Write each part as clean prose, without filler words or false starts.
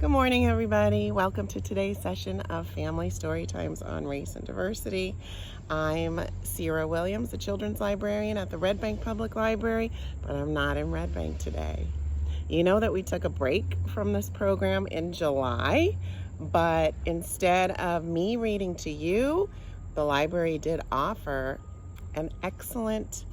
Good morning, everybody. Welcome to today's session of Family Story Times on Race and Diversity. I'm Sierra Williams, the children's librarian at the Red Bank Public Library, but I'm not in Red Bank today. You know that we took a break from this program in July, but instead of me reading to you, the library did offer an excellent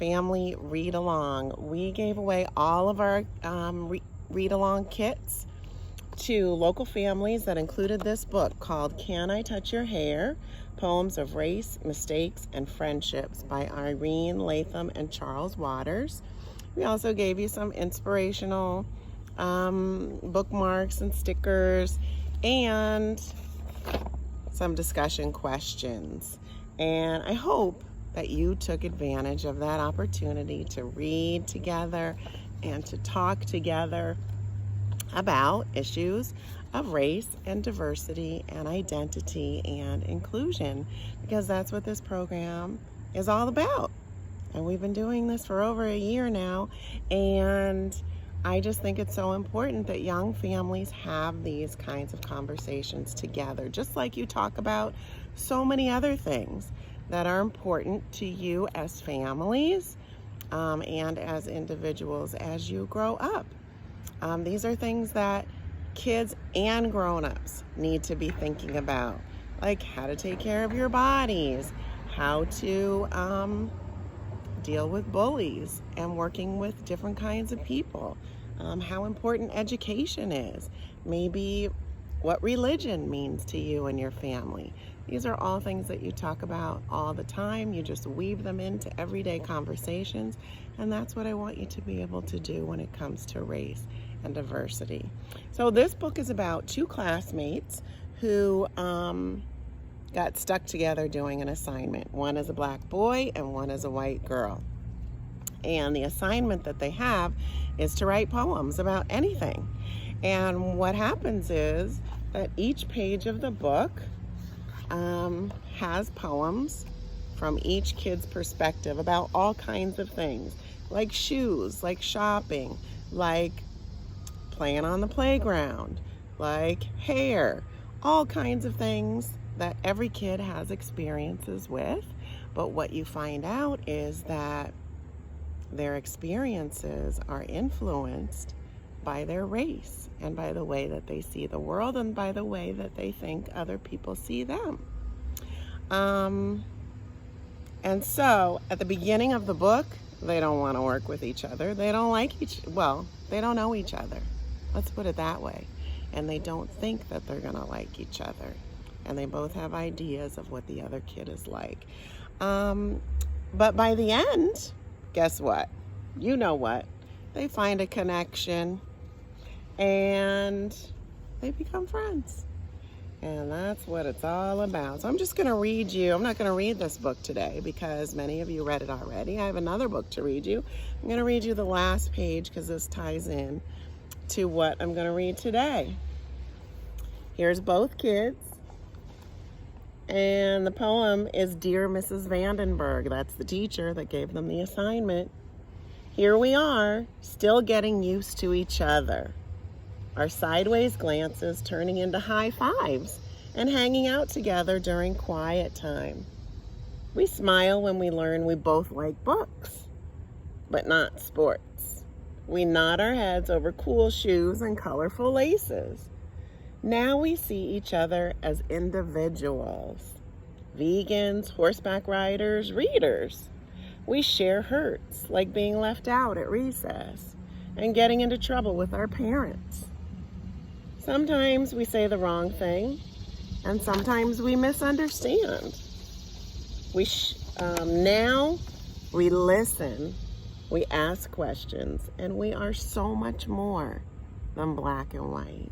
family read-along. We gave away all of our read-along kits to local families that included this book called Can I Touch Your Hair? Poems of Race, Mistakes, and Friendships by Irene, Latham, and Charles Waters. We also gave you some inspirational bookmarks and stickers and some discussion questions. And I hope that you took advantage of that opportunity to read together and to talk together about issues of race and diversity and identity and inclusion, because that's what this program is all about. And we've been doing this for over a year now, and I just think it's so important that young families have these kinds of conversations together, just like you talk about so many other things that are important to you as families and as individuals as you grow up. These are things that kids and grown-ups need to be thinking about, like how to take care of your bodies, how to deal with bullies and working with different kinds of people, how important education is, maybe what religion means to you and your family. These are all things that you talk about all the time. You just weave them into everyday conversations, and that's what I want you to be able to do when it comes to race and diversity. So this book is about two classmates who got stuck together doing an assignment. One is a black boy and one is a white girl. And the assignment that they have is to write poems about anything. And what happens is that each page of the book has poems from each kid's perspective about all kinds of things, like shoes, like shopping, like playing on the playground, like hair, all kinds of things that every kid has experiences with. But what you find out is that their experiences are influenced by their race and by the way that they see the world and by the way that they think other people see them. And so at the beginning of the book, they don't want to work with each other. They don't like they don't know each other. Let's put it that way. And they don't think that they're gonna like each other. And they both have ideas of what the other kid is like. But by the end, guess what? You know what? They find a connection and they become friends. And that's what it's all about. So I'm just going to read you. I'm not going to read this book today because many of you read it already. I have another book to read you. I'm going to read you the last page because this ties in to what I'm going to read today. Here's both kids. And the poem is Dear Mrs. Vandenberg. That's the teacher that gave them the assignment. Here we are, still getting used to each other. Our sideways glances turning into high fives and hanging out together during quiet time. We smile when we learn we both like books, but not sports. We nod our heads over cool shoes and colorful laces. Now we see each other as individuals, vegans, horseback riders, readers. We share hurts like being left out at recess and getting into trouble with our parents. Sometimes we say the wrong thing, and sometimes we misunderstand. Now we listen, we ask questions, and we are so much more than black and white.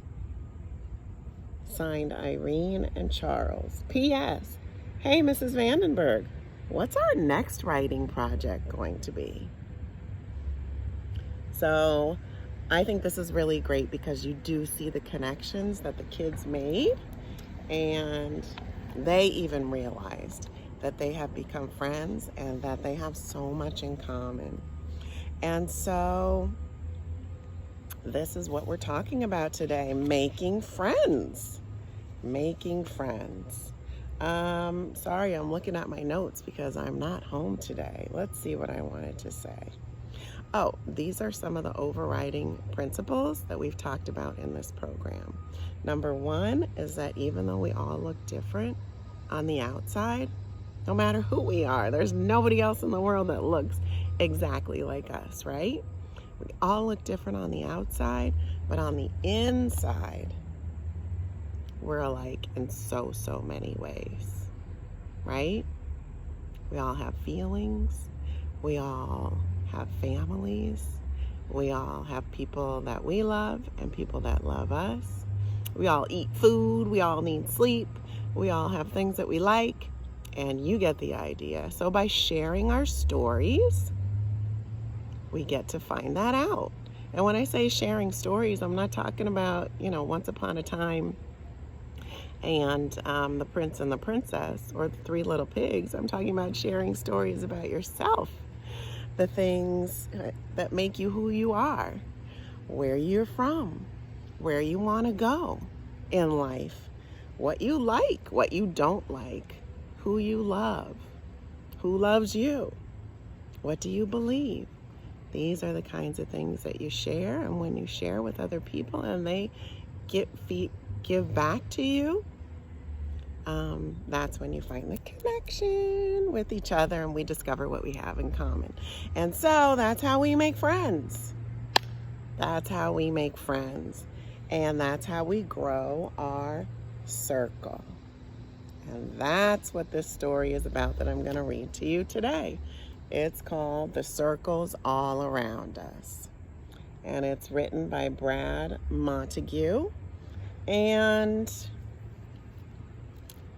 Signed, Irene and Charles. P.S. Hey, Mrs. Vandenberg, what's our next writing project going to be? So I think this is really great because you do see the connections that the kids made, and they even realized that they have become friends and that they have so much in common. And so this is what we're talking about today, making friends. Making friends. Sorry, I'm looking at my notes because I'm not home today. Let's see what I wanted to say. Oh, these are some of the overriding principles that we've talked about in this program. Number one is that even though we all look different on the outside, no matter who we are, there's nobody else in the world that looks exactly like us, right? We all look different on the outside, but on the inside, we're alike in so many ways, right? We all have feelings. We all have families. We all have people that we love and people that love us. We all eat food. We all need sleep. We all have things that we like, and you get the idea. So by sharing our stories, we get to find that out. And when I say sharing stories, I'm not talking about, once upon a time and the prince and the princess or the three little pigs. I'm talking about sharing stories about yourself, the things that make you who you are, where you're from, where you want to go in life, what you like, what you don't like, who you love, who loves you, what do you believe. These are the kinds of things that you share, and when you share with other people and they give back to you, that's when you find the connection with each other and we discover what we have in common. And so that's how we make friends. That's how we make friends. And that's how we grow our circle. And that's what this story is about that I'm going to read to you today. It's called The Circles All Around Us. And it's written by Brad Montague. And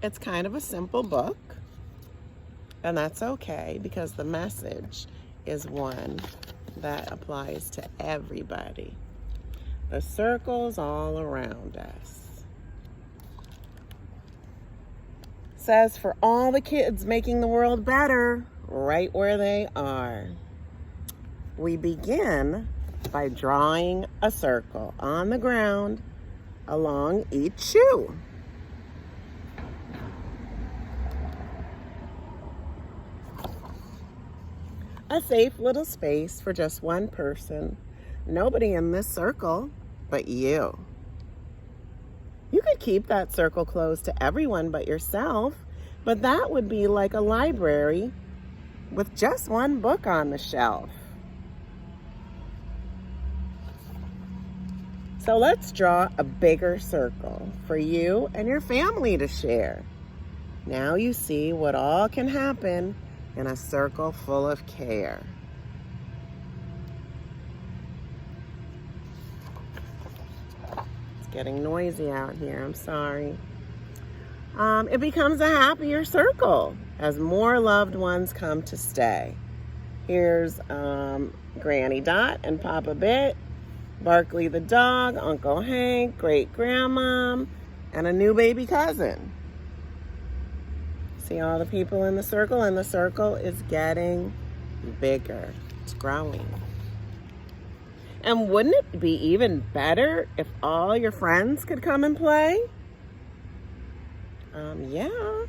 it's kind of a simple book. And that's okay because the message is one that applies to everybody. The circles all around us. Says for all the kids making the world better right where they are. We begin by drawing a circle on the ground along each shoe. A safe little space for just one person. Nobody in this circle but you. You could keep that circle closed to everyone but yourself, but that would be like a library with just one book on the shelf. So let's draw a bigger circle for you and your family to share. Now you see what all can happen in a circle full of care. It's getting noisy out here, I'm sorry. It becomes a happier circle as more loved ones come to stay. Here's Granny Dot and Papa Bit, Barkley the dog, Uncle Hank, great-grandmom, and a new baby cousin. See all the people in the circle, and the circle is getting bigger. It's growing. And wouldn't it be even better if all your friends could come and play? Yeah.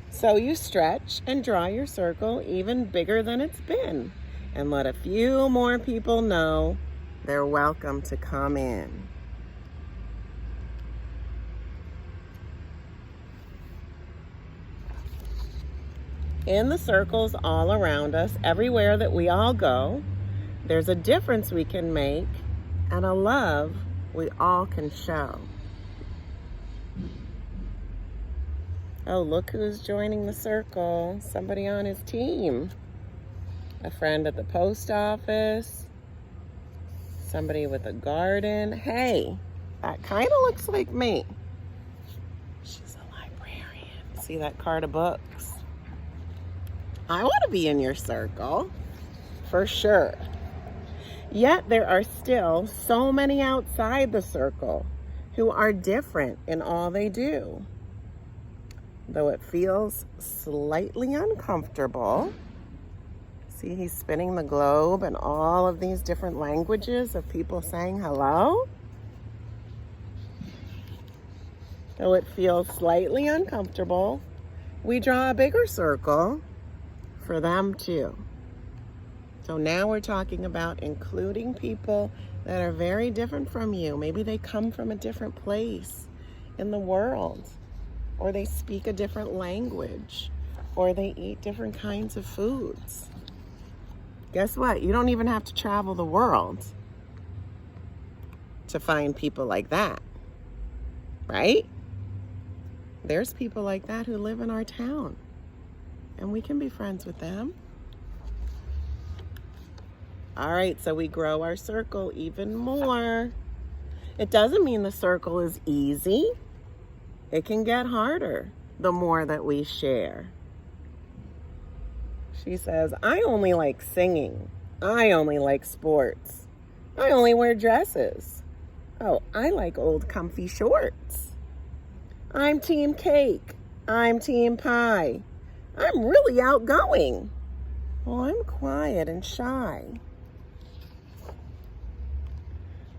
So you stretch and draw your circle even bigger than it's been, and let a few more people know they're welcome to come in. In the circles all around us, everywhere that we all go, there's a difference we can make and a love we all can show. Oh, look who's joining the circle. Somebody on his team. A friend at the post office. Somebody with a garden. Hey, that kind of looks like me. She's a librarian. See that card of books? I want to be in your circle, for sure. Yet there are still so many outside the circle who are different in all they do. Though it feels slightly uncomfortable, See, he's spinning the globe and all of these different languages of people saying hello. Though it feels slightly uncomfortable, we draw a bigger circle for them too. So now we're talking about including people that are very different from you. Maybe they come from a different place in the world, or they speak a different language, or they eat different kinds of foods. Guess what? You don't even have to travel the world to find people like that, right? There's people like that who live in our town, and we can be friends with them. All right, so we grow our circle even more. It doesn't mean the circle is easy. It can get harder the more that we share. She says, I only like singing. I only like sports. I only wear dresses. Oh, I like old comfy shorts. I'm team cake. I'm team pie. I'm really outgoing. Well, I'm quiet and shy.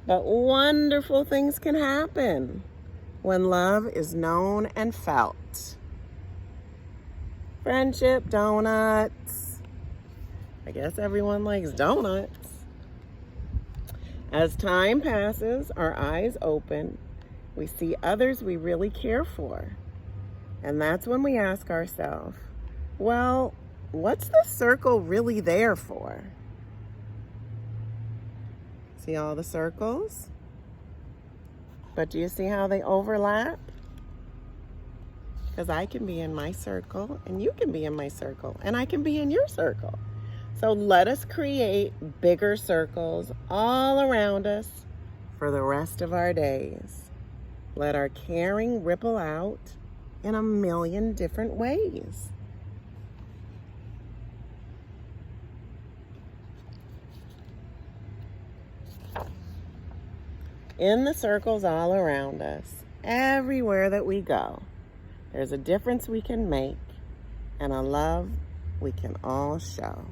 But wonderful things can happen when love is known and felt. Friendship donuts. I guess everyone likes donuts. As time passes, our eyes open. We see others we really care for. And that's when we ask ourselves, well, what's the circle really there for? See all the circles? But do you see how they overlap? Because I can be in my circle, and you can be in my circle, and I can be in your circle. So let us create bigger circles all around us for the rest of our days. Let our caring ripple out in a million different ways. In the circles all around us, everywhere that we go, there's a difference we can make and a love we can all show.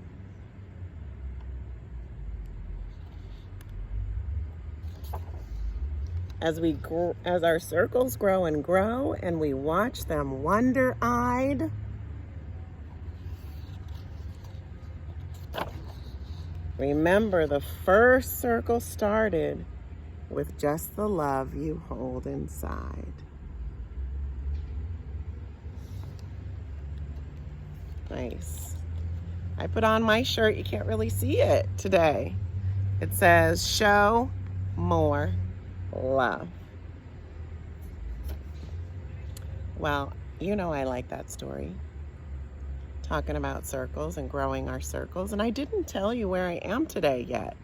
As our circles grow and we watch them wonder-eyed, remember the first circle started with just the love you hold inside. Nice. I put on my shirt. You can't really see it today. It says, show more love. Well, you know I like that story. Talking about circles and growing our circles. And I didn't tell you where I am today yet.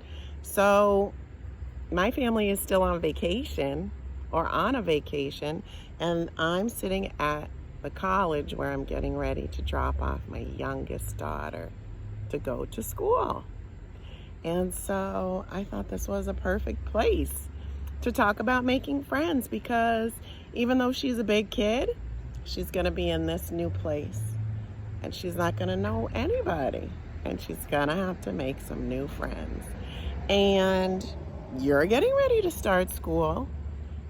So my family is still on vacation or on a vacation, and I'm sitting at the college where I'm getting ready to drop off my youngest daughter to go to school. And so I thought this was a perfect place to talk about making friends, because even though she's a big kid, she's going to be in this new place and she's not going to know anybody, and she's going to have to make some new friends. And you're getting ready to start school.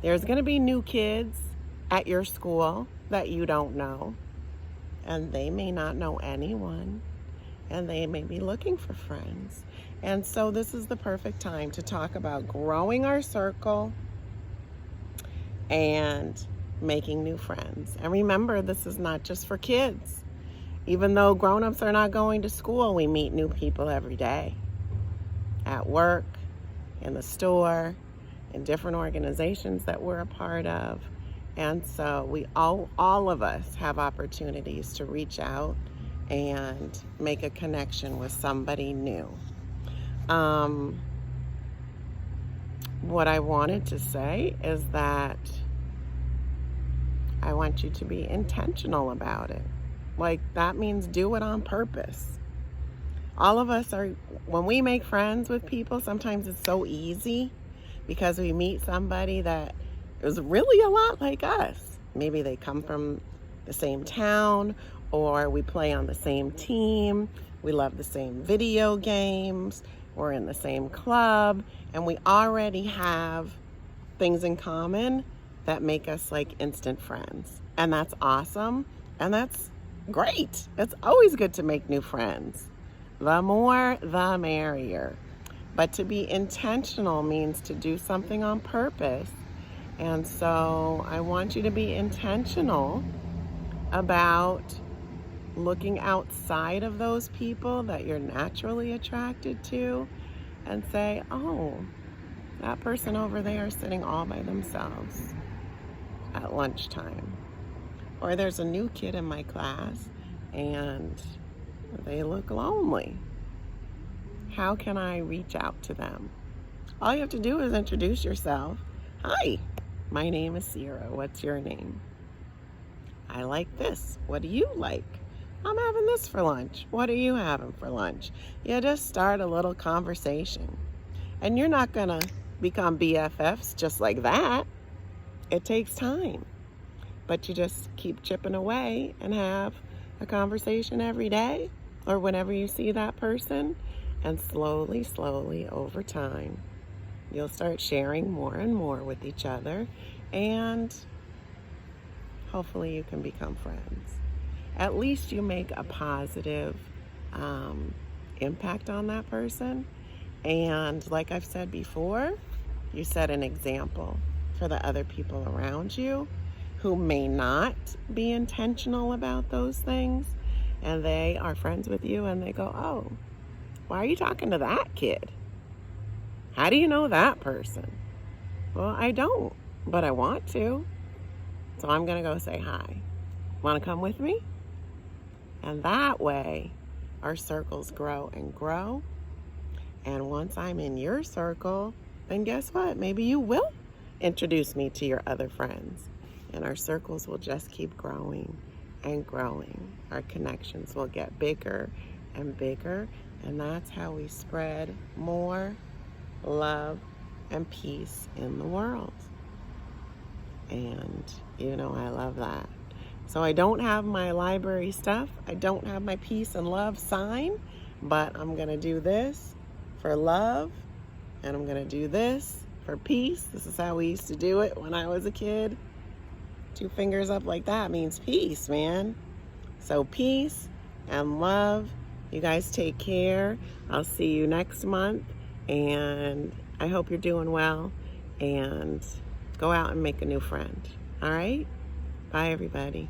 There's going to be new kids at your school that you don't know, and they may not know anyone, and they may be looking for friends. And so this is the perfect time to talk about growing our circle and making new friends. And remember, this is not just for kids. Even though grown-ups are not going to school, we meet new people every day. At work, in the store, in different organizations that we're a part of. And so we all of us have opportunities to reach out and make a connection with somebody new. What I wanted to say is that I want you to be intentional about it. Like, that means do it on purpose. All of us are, when we make friends with people, sometimes it's so easy because we meet somebody that is really a lot like us. Maybe they come from the same town, or we play on the same team, We love the same video games. We're in the same club. And we already have things in common that make us like instant friends. And that's awesome. And that's great. It's always good to make new friends. The more, the merrier. But to be intentional means to do something on purpose. And so I want you to be intentional about looking outside of those people that you're naturally attracted to and say, oh, that person over there is sitting all by themselves at lunchtime. Or there's a new kid in my class and they look lonely. How can I reach out to them? All you have to do is introduce yourself. Hi, my name is Sierra. What's your name? I like this. What do you like? I'm having this for lunch. What are you having for lunch? You just start a little conversation. And you're not going to become BFFs just like that. It takes time. But you just keep chipping away and have a conversation every day or whenever you see that person. And slowly, slowly over time, you'll start sharing more and more with each other. And hopefully you can become friends. At least you make a positive impact on that person. And like I've said before, you set an example for the other people around you who may not be intentional about those things. And they are friends with you and they go, oh, why are you talking to that kid? How do you know that person? Well, I don't, but I want to. So I'm going to go say hi. Want to come with me? And that way, our circles grow and grow. And once I'm in your circle, then guess what? Maybe you will introduce me to your other friends. And our circles will just keep growing and growing. Our connections will get bigger and bigger. And that's how we spread more love and peace in the world. And, you know, I love that. So I don't have my library stuff. I don't have my peace and love sign, but I'm going to do this for love, and I'm going to do this for peace. This is how we used to do it when I was a kid. 2 fingers up like that means peace, man. So peace and love. You guys take care. I'll see you next month, and I hope you're doing well, and go out and make a new friend. All right? Bye, everybody.